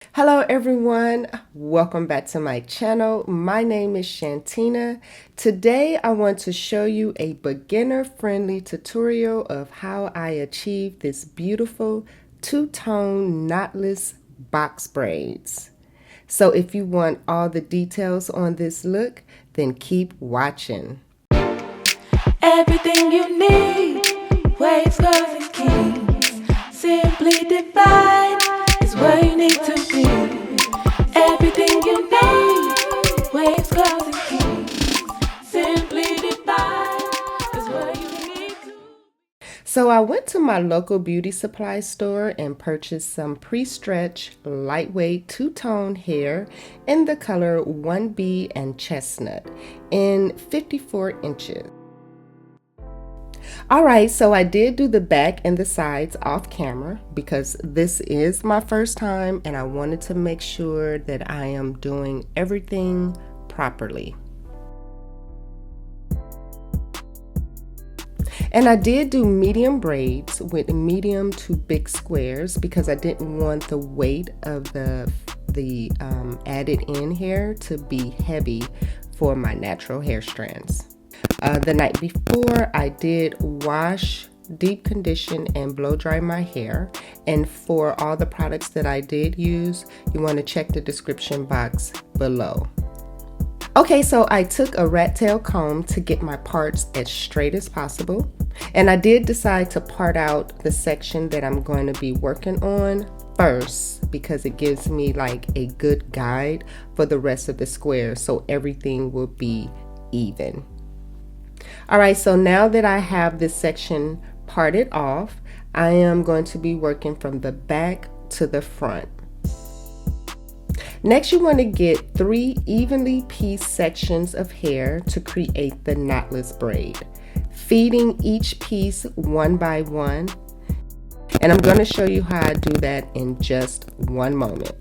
Hello everyone, welcome back to my channel. My name is Shantina. Today I want to show you a beginner-friendly tutorial of how I achieve this beautiful two-tone knotless box braids. So if you want all the details on this look, then keep watching. Everything you need, waves, girls, and kings. Simply divine is where you need to be. Everything you need, waves, girls, and kings. Simply divine is where you need to be. So I went to my local beauty supply store and purchased some pre-stretch, lightweight two-tone hair in the color 1B and chestnut in 54 inches. Alright, so I did do the back and the sides off camera because this is my first time and I wanted to make sure that I am doing everything properly. And I did do medium braids with medium to big squares because I didn't want the weight of the added in hair to be heavy for my natural hair strands. The night before, I did wash, deep condition, and blow dry my hair. And for all the products that I did use, you want to check the description box below. Okay, so I took a rat tail comb to get my parts as straight as possible. And I did decide to part out the section that I'm going to be working on first because it gives me like a good guide for the rest of the squares so everything will be even. Alright, so now that I have this section parted off, I am going to be working from the back to the front. Next, you want to get 3 evenly pieced sections of hair to create the knotless braid, feeding each piece one by one. And I'm going to show you how I do that in just one moment.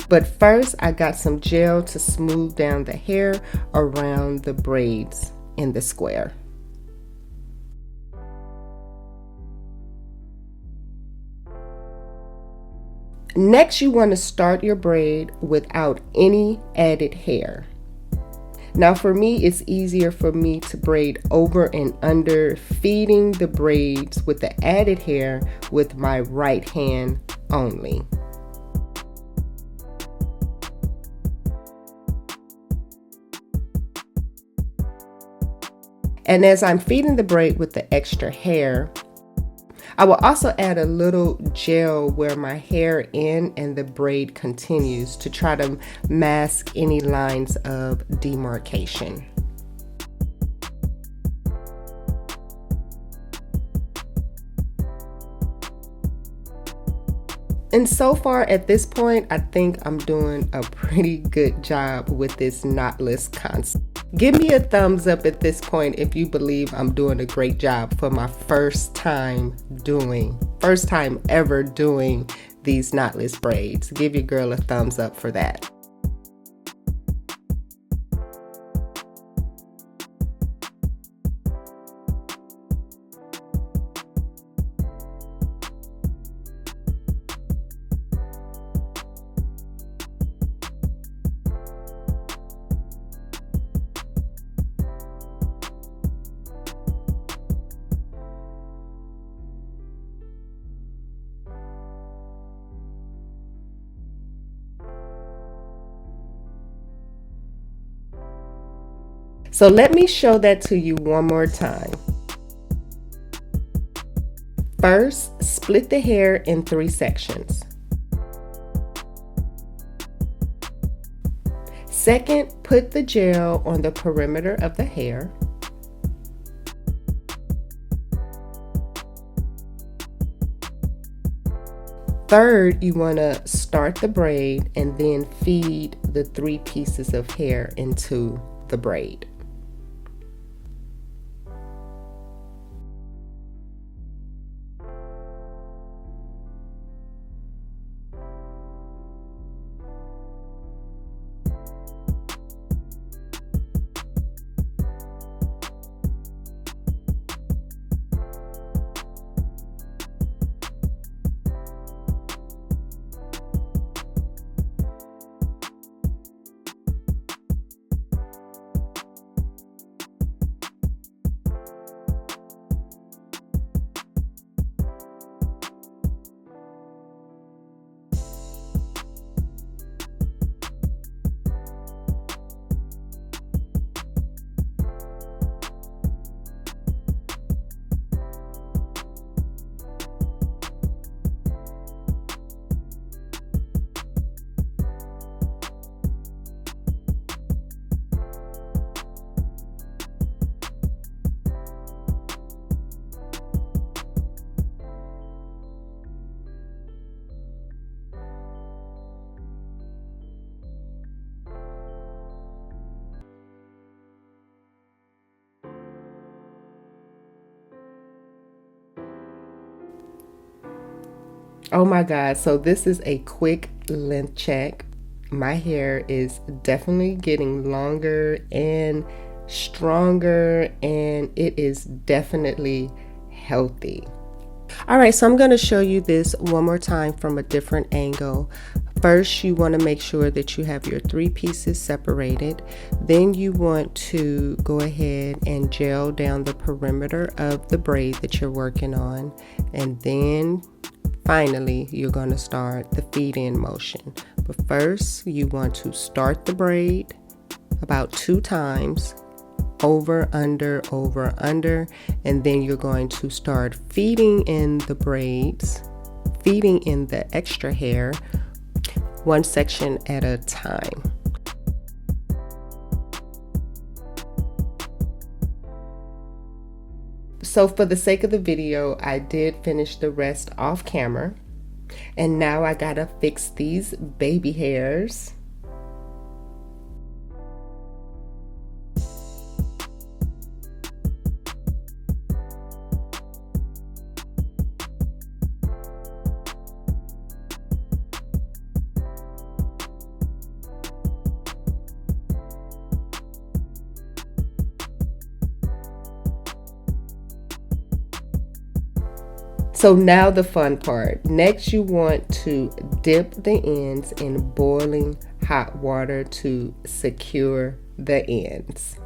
But first, I got some gel to smooth down the hair around the braids in the square. Next, you want to start your braid without any added hair. Now for me, it's easier for me to braid over and under, feeding the braids with the added hair with my right hand only. And as I'm feeding the braid with the extra hair, I will also add a little gel where my hair ends and the braid continues to try to mask any lines of demarcation. And so far at this point, I think I'm doing a pretty good job with this knotless concept. Give me a thumbs up at this point if you believe I'm doing a great job for my first time ever doing these knotless braids. Give your girl a thumbs up for that. So let me show that to you one more time. First, split the hair in 3 sections. Second, put the gel on the perimeter of the hair. Third, you want to start the braid and then feed the 3 pieces of hair into the braid. Oh my God, so this is a quick length check. My hair is definitely getting longer and stronger, and it is definitely healthy. All right, so I'm going to show you this one more time from a different angle. First, you want to make sure that you have your 3 pieces separated. Then you want to go ahead and gel down the perimeter of the braid that you're working on. And then finally, you're going to start the feed-in motion. But first, you want to start the braid about 2 times, over, under, and then you're going to start feeding in the braids, feeding in the extra hair, one section at a time. So for the sake of the video, I did finish the rest off camera, and now I gotta fix these baby hairs. So now the fun part. Next, you want to dip the ends in boiling hot water to secure the ends.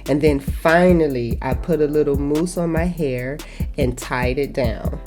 And then finally, I put a little mousse on my hair and tied it down.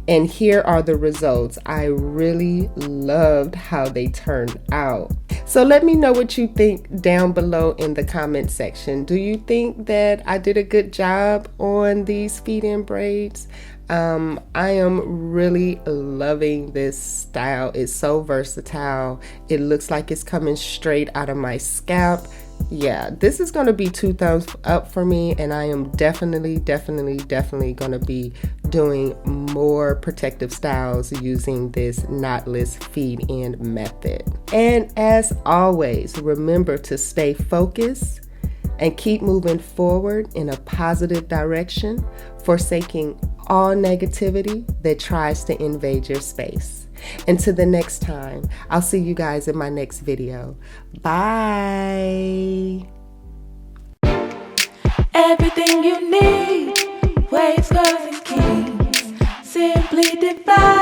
And here are the results. I really loved how they turned out. So let me know what you think down below in the comment section. Do you think that I did a good job on these feed-in braids? I am really loving this style. It's so versatile. It looks like it's coming straight out of my scalp. Yeah, this is going to be 2 thumbs up for me, and I am definitely going to be doing more protective styles using this knotless feed-in method. And as always, remember to stay focused and keep moving forward in a positive direction, forsaking all negativity that tries to invade your space. Until the next time, I'll see you guys in my next video. Bye. Everything you need, waves, curves, and kings, simply divine.